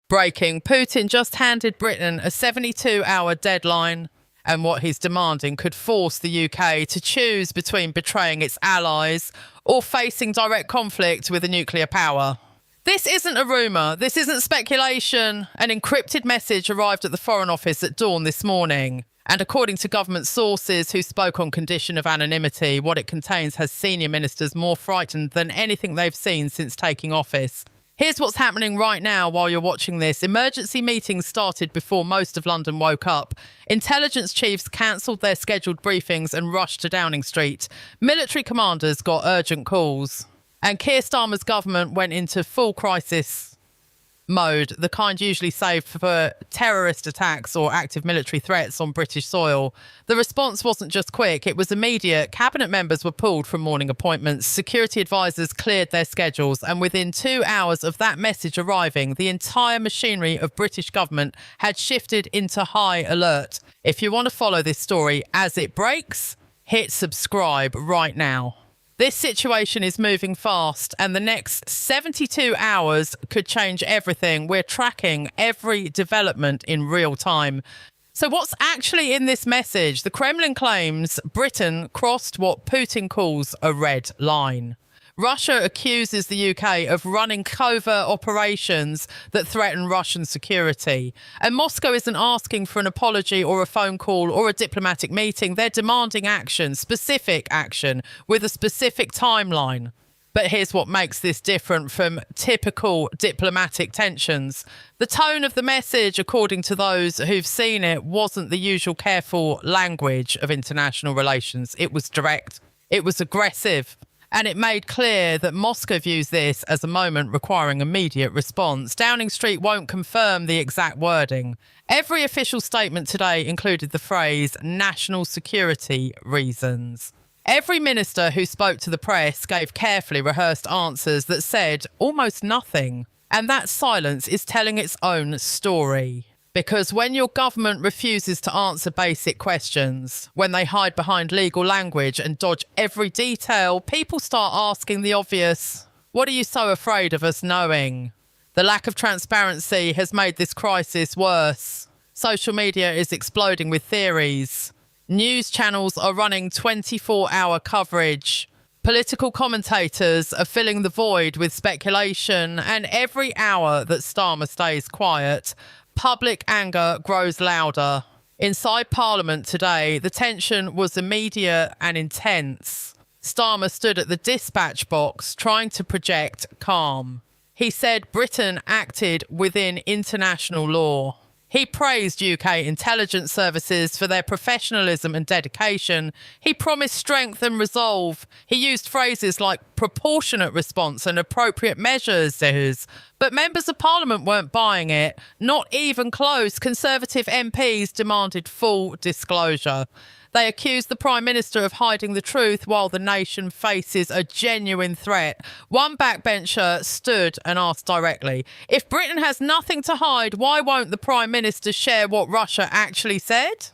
Breaking: Putin just handed Britain a 72-hour deadline, and what he's demanding could force the UK to choose between betraying its allies or facing direct conflict with a nuclear power. This isn't a rumour, this isn't speculation. An encrypted message arrived at the Foreign Office at dawn this morning. And according to government sources who spoke on condition of anonymity, what it contains has senior ministers more frightened than anything they've seen since taking office. Here's what's happening right now while you're watching this. Emergency meetings started before most of London woke up. Intelligence chiefs cancelled their scheduled briefings and rushed to Downing Street. Military commanders got urgent calls. And Keir Starmer's government went into full crisis mode, the kind usually saved for terrorist attacks or active military threats on British soil. The response wasn't just quick, it was immediate. Cabinet members were pulled from morning appointments, security advisors cleared their schedules, and within 2 hours of that message arriving, the entire machinery of British government had shifted into high alert. If you want to follow this story as it breaks, hit subscribe right now. This situation is moving fast, and the next 72 hours could change everything. We're tracking every development in real time. So what's actually in this message? The Kremlin claims Britain crossed what Putin calls a red line. Russia accuses the UK of running covert operations that threaten Russian security. And Moscow isn't asking for an apology or a phone call or a diplomatic meeting. They're demanding action, specific action, with a specific timeline. But here's what makes this different from typical diplomatic tensions. The tone of the message, according to those who've seen it, wasn't the usual careful language of international relations. It was direct. It was aggressive. And it made clear that Moscow views this as a moment requiring immediate response. Downing Street won't confirm the exact wording. Every official statement today included the phrase national security reasons. Every minister who spoke to the press gave carefully rehearsed answers that said almost nothing. And that silence is telling its own story. Because when your government refuses to answer basic questions, when they hide behind legal language and dodge every detail, people start asking the obvious. What are you so afraid of us knowing? The lack of transparency has made this crisis worse. Social media is exploding with theories. News channels are running 24-hour coverage. Political commentators are filling the void with speculation, and every hour that Starmer stays quiet, public anger grows louder. Inside Parliament today, the tension was immediate and intense. Starmer stood at the dispatch box trying to project calm. He said Britain acted within international law. He praised UK intelligence services for their professionalism and dedication. He promised strength and resolve. He used phrases like proportionate response and appropriate measures. But members of Parliament weren't buying it. Not even close. Conservative MPs demanded full disclosure. They accused the Prime Minister of hiding the truth while the nation faces a genuine threat. One backbencher stood and asked directly, if Britain has nothing to hide, why won't the Prime Minister share what Russia actually said?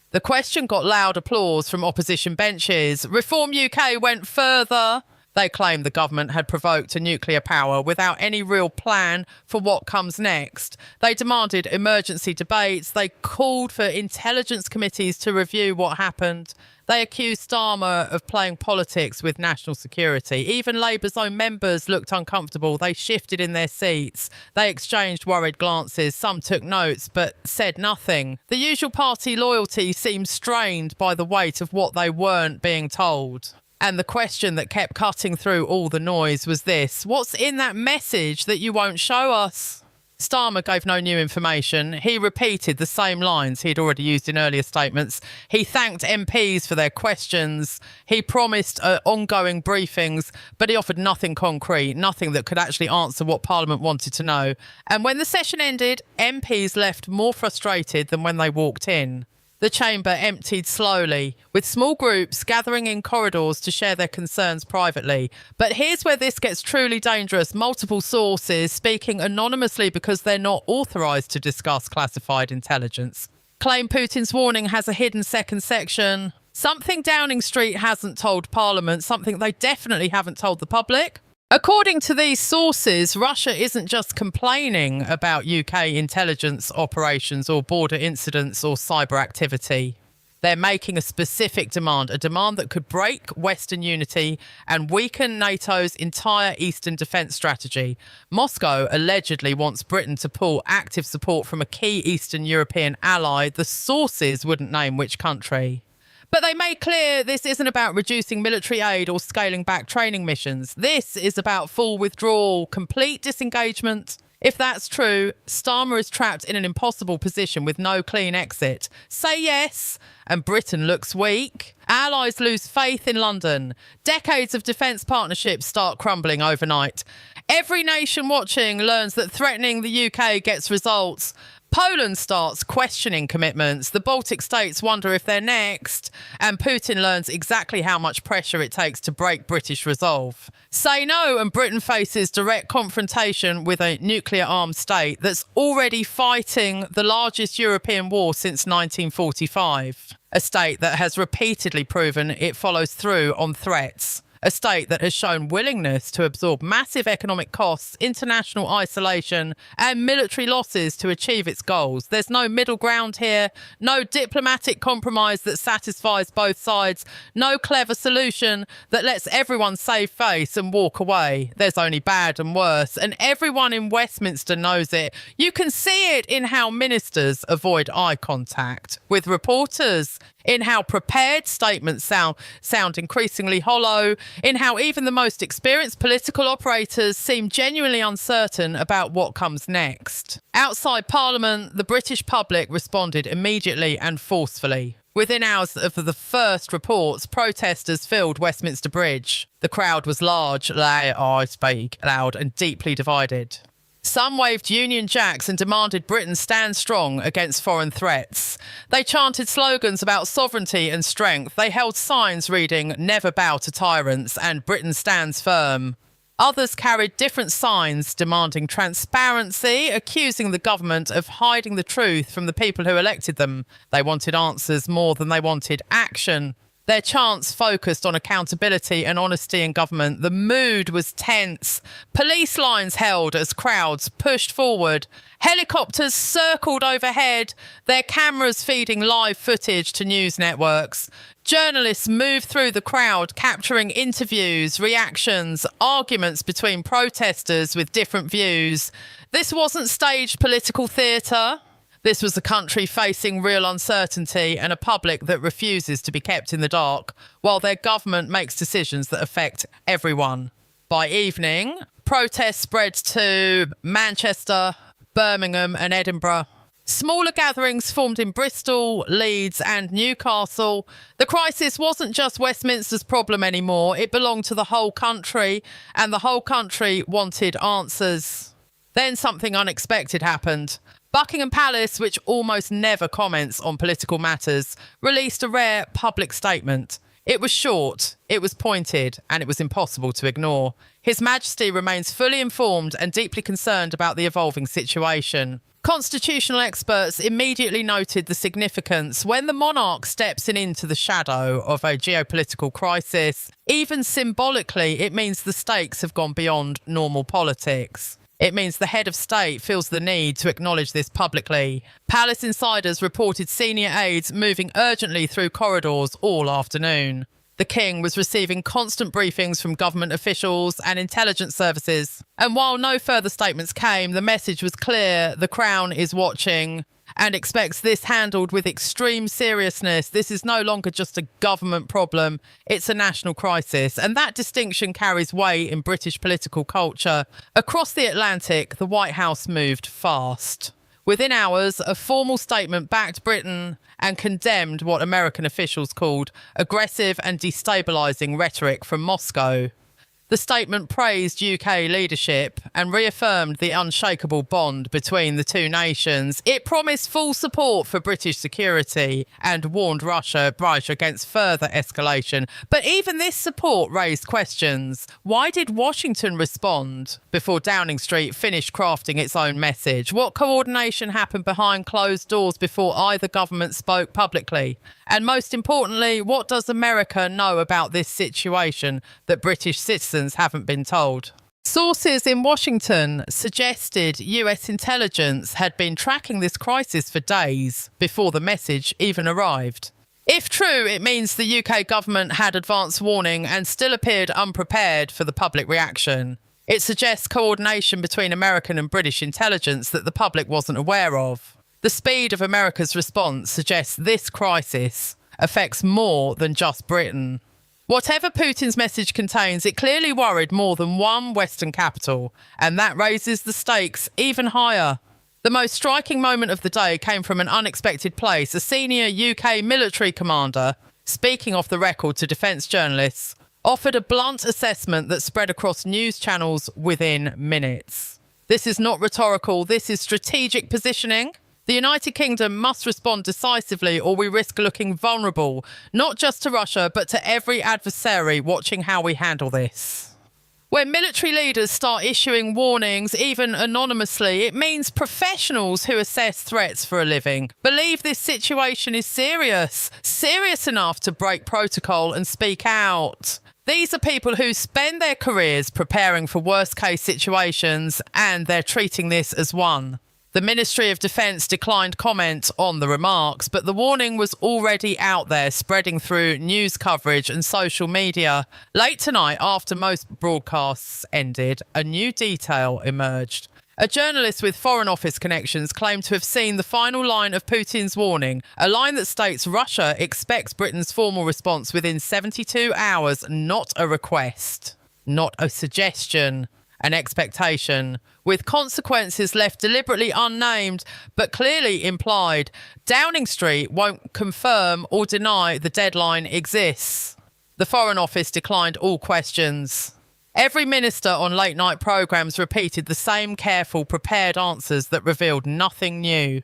The question got loud applause from opposition benches. Reform UK went further. They claimed the government had provoked a nuclear power without any real plan for what comes next. They demanded emergency debates. They called for intelligence committees to review what happened. They accused Starmer of playing politics with national security. Even Labour's own members looked uncomfortable. They shifted in their seats. They exchanged worried glances. Some took notes but said nothing. The usual party loyalty seemed strained by the weight of what they weren't being told. And the question that kept cutting through all the noise was this: what's in that message that you won't show us? Starmer gave no new information. He repeated the same lines he'd already used in earlier statements. He thanked MPs for their questions. He promised ongoing briefings, but he offered nothing concrete, nothing that could actually answer what Parliament wanted to know. And when the session ended, MPs left more frustrated than when they walked in. The chamber emptied slowly, with small groups gathering in corridors to share their concerns privately. But here's where this gets truly dangerous. Multiple sources, speaking anonymously because they're not authorised to discuss classified intelligence, claim Putin's warning has a hidden second section. Something Downing Street hasn't told Parliament, something they definitely haven't told the public. According to these sources, Russia isn't just complaining about UK intelligence operations or border incidents or cyber activity. They're making a specific demand, a demand that could break Western unity and weaken NATO's entire Eastern defence strategy. Moscow allegedly wants Britain to pull active support from a key Eastern European ally. The sources wouldn't name which country. But they made clear this isn't about reducing military aid or scaling back training missions. This is about full withdrawal, complete disengagement. If that's true, Starmer is trapped in an impossible position with no clean exit. Say yes, and Britain looks weak. Allies lose faith in London. Decades of defence partnerships start crumbling overnight. Every nation watching learns that threatening the UK gets results. Poland starts questioning commitments. The Baltic states wonder if they're next. And Putin learns exactly how much pressure it takes to break British resolve. Say no, and Britain faces direct confrontation with a nuclear-armed state that's already fighting the largest European war since 1945. A state that has repeatedly proven it follows through on threats. A state that has shown willingness to absorb massive economic costs, international isolation, and military losses to achieve its goals. There's no middle ground here, no diplomatic compromise that satisfies both sides, no clever solution that lets everyone save face and walk away. There's only bad and worse, and everyone in Westminster knows it. You can see it in how ministers avoid eye contact with reporters, in how prepared statements sound increasingly hollow, in how even the most experienced political operators seem genuinely uncertain about what comes next. Outside Parliament, the British public responded immediately and forcefully. Within hours of the first reports, protesters filled Westminster Bridge. The crowd was large, loud, and deeply divided. Some waved Union Jacks and demanded Britain stand strong against foreign threats. They chanted slogans about sovereignty and strength. They held signs reading, "Never bow to tyrants" and "Britain stands firm." Others carried different signs demanding transparency, accusing the government of hiding the truth from the people who elected them. They wanted answers more than they wanted action. Their chants focused on accountability and honesty in government. The mood was tense. Police lines held as crowds pushed forward. Helicopters circled overhead, their cameras feeding live footage to news networks. Journalists moved through the crowd, capturing interviews, reactions, arguments between protesters with different views. This wasn't staged political theatre. This was a country facing real uncertainty and a public that refuses to be kept in the dark, while their government makes decisions that affect everyone. By evening, protests spread to Manchester, Birmingham and Edinburgh. Smaller gatherings formed in Bristol, Leeds and Newcastle. The crisis wasn't just Westminster's problem anymore. It belonged to the whole country, and the whole country wanted answers. Then something unexpected happened. Buckingham Palace, which almost never comments on political matters, released a rare public statement. It was short, it was pointed, and it was impossible to ignore. His Majesty remains fully informed and deeply concerned about the evolving situation. Constitutional experts immediately noted the significance when the monarch steps into the shadow of a geopolitical crisis. Even symbolically, it means the stakes have gone beyond normal politics. It means the head of state feels the need to acknowledge this publicly. Palace insiders reported senior aides moving urgently through corridors all afternoon. The king was receiving constant briefings from government officials and intelligence services. And while no further statements came, the message was clear: the Crown is watching and expects this handled with extreme seriousness. This is no longer just a government problem, it's a national crisis. And that distinction carries weight in British political culture. Across the Atlantic, the White House moved fast. Within hours, a formal statement backed Britain and condemned what American officials called aggressive and destabilising rhetoric from Moscow. The statement praised UK leadership and reaffirmed the unshakable bond between the two nations. It promised full support for British security and warned Russia against further escalation. But even this support raised questions. Why did Washington respond before Downing Street finished crafting its own message? What coordination happened behind closed doors before either government spoke publicly? And most importantly, what does America know about this situation that British citizens citizens haven't been told. Sources in Washington suggested US intelligence had been tracking this crisis for days before the message even arrived. If true, it means the UK government had advance warning and still appeared unprepared for the public reaction. It suggests coordination between American and British intelligence that the public wasn't aware of. The speed of America's response suggests this crisis affects more than just Britain. Whatever Putin's message contains, it clearly worried more than one Western capital, and that raises the stakes even higher. The most striking moment of the day came from an unexpected place. A senior UK military commander, speaking off the record to defence journalists, offered a blunt assessment that spread across news channels within minutes. This is not rhetorical, this is strategic positioning. The United Kingdom must respond decisively or we risk looking vulnerable, not just to Russia, but to every adversary watching how we handle this. When military leaders start issuing warnings, even anonymously, it means professionals who assess threats for a living believe this situation is serious enough to break protocol and speak out. These are people who spend their careers preparing for worst-case situations, and they're treating this as one. The Ministry of Defence declined comment on the remarks, but the warning was already out there, spreading through news coverage and social media. Late tonight, after most broadcasts ended, a new detail emerged. A journalist with Foreign Office connections claimed to have seen the final line of Putin's warning, a line that states Russia expects Britain's formal response within 72 hours, not a request, not a suggestion. An expectation, with consequences left deliberately unnamed but clearly implied. Downing Street won't confirm or deny the deadline exists. The Foreign Office declined all questions. Every minister on late-night programmes repeated the same careful, prepared answers that revealed nothing new.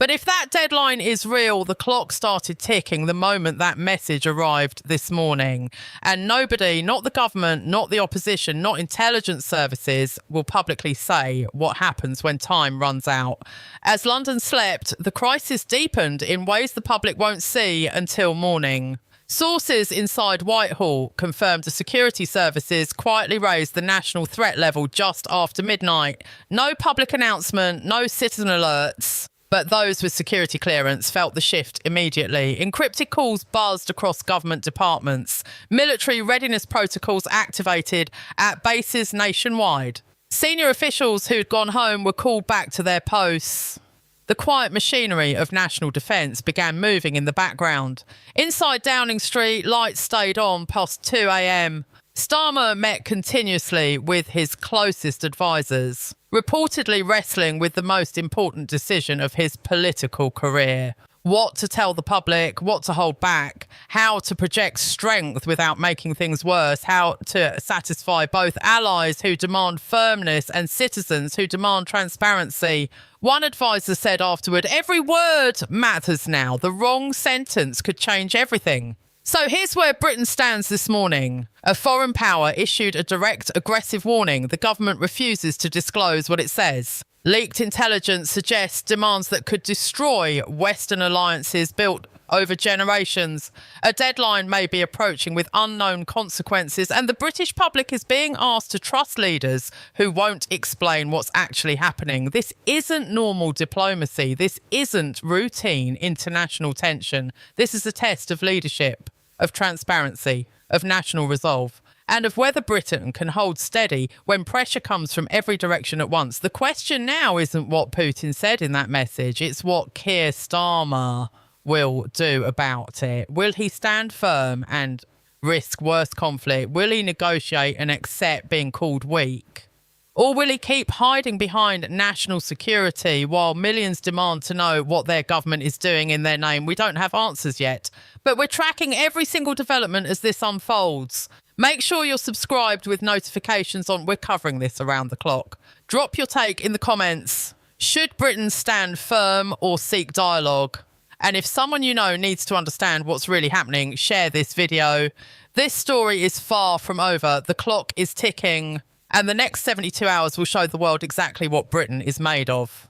But if that deadline is real, the clock started ticking the moment that message arrived this morning. And nobody, not the government, not the opposition, not intelligence services, will publicly say what happens when time runs out. As London slept, the crisis deepened in ways the public won't see until morning. Sources inside Whitehall confirmed the security services quietly raised the national threat level just after midnight. No public announcement, no citizen alerts. But those with security clearance felt the shift immediately. Encrypted calls buzzed across government departments. Military readiness protocols activated at bases nationwide. Senior officials who'd gone home were called back to their posts. The quiet machinery of national defence began moving in the background. Inside Downing Street, lights stayed on past 2 a.m. Starmer met continuously with his closest advisers, reportedly wrestling with the most important decision of his political career. What to tell the public, what to hold back, how to project strength without making things worse, how to satisfy both allies who demand firmness and citizens who demand transparency. One advisor said afterward, "Every word matters now. The wrong sentence could change everything." So here's where Britain stands this morning. A foreign power issued a direct, aggressive warning. The government refuses to disclose what it says. Leaked intelligence suggests demands that could destroy Western alliances built over generations. A deadline may be approaching with unknown consequences, and the British public is being asked to trust leaders who won't explain what's actually happening. This isn't normal diplomacy. This isn't routine international tension. This is a test of leadership, of transparency, of national resolve, and of whether Britain can hold steady when pressure comes from every direction at once. The question now isn't what Putin said in that message, it's what Keir Starmer will do about it. Will he stand firm and risk worse conflict? Will he negotiate and accept being called weak? Or will he keep hiding behind national security while millions demand to know what their government is doing in their name? We don't have answers yet, but we're tracking every single development as this unfolds. Make sure you're subscribed with notifications on. We're covering this around the clock. Drop your take in the comments. Should Britain stand firm or seek dialogue? And if someone you know needs to understand what's really happening, share this video. This story is far from over. The clock is ticking, and the next 72 hours will show the world exactly what Britain is made of.